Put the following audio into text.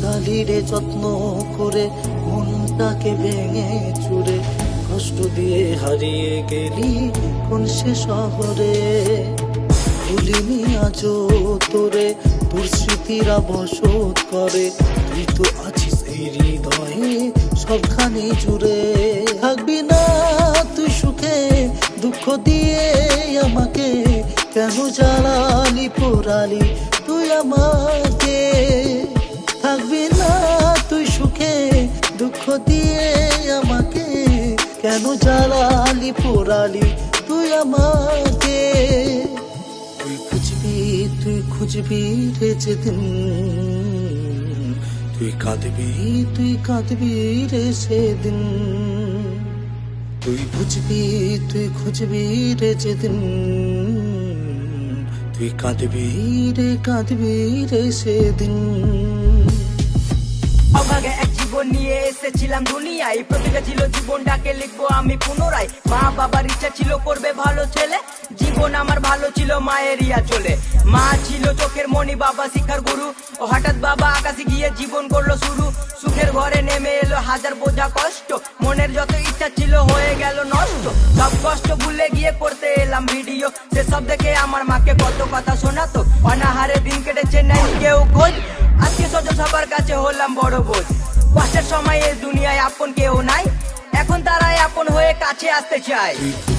কালিরে যত্ন করে মনটাকে ভেঙে চুরে কষ্ট দিয়ে হারিয়ে গেলি কোন সে শহরে। ভুলিনি আজও তোরে, তোর স্মৃতিরা বসত করে, তুই তো আছিস এই হৃদয়ে সবখানে জুড়ে। থাকবি না তুই সুখে, দুঃখ দিয়ে আমাকে কেন জ্বালালি পোড়ালি তুই আমাকে। থাকবি না তুই সুখে, দুঃখ দিয়ে আমাকে কেন জ্বালালি পোড়ালি তুই আমাকে। তুই খুঁজবি রে যেদিন, তুই কাঁদবি রে সেদিন। তুই খুঁজবি রে যেদিন, তুই কাঁদবি রে সেদিন। অভাগে এক জীবন নিয়ে এসেছিলাম দুনিয়ায়, প্রতিজ্ঞা ছিল জীবনটাকে লিখবো আমি পুনরায়। মা বাবার ইচ্ছা ছিল করবে ভালো ছেলে, জীবন আমার ভালো ছিল মায়ের ইয়া চলে। মা ছিল চোখের মণি, বাবা শিক্ষার গুরু, ও হঠাৎ বাবা আকাশে গিয়ে জীবন করলো শুরু। সুখের ঘরে নেমে এলো হাজার বোঝা কষ্ট, মনের যত ইচ্ছা ছিল হয়ে গেল নষ্ট। সব কষ্ট ভুলে গিয়ে করতে এলাম ভিডিও, সেসব দেখে আমার মাকে কত কথা শোনাতো। অনাহারে দিন কেটেছে নেই কেউ খোঁজ, আত্মীয় স্বজন সবার কাছে হলাম বড় বোঝ। কষ্টের সময় এই দুনিয়ায় আপন কেউ নাই, এখন তারাই আপন হয়ে কাছে আসতে চায়।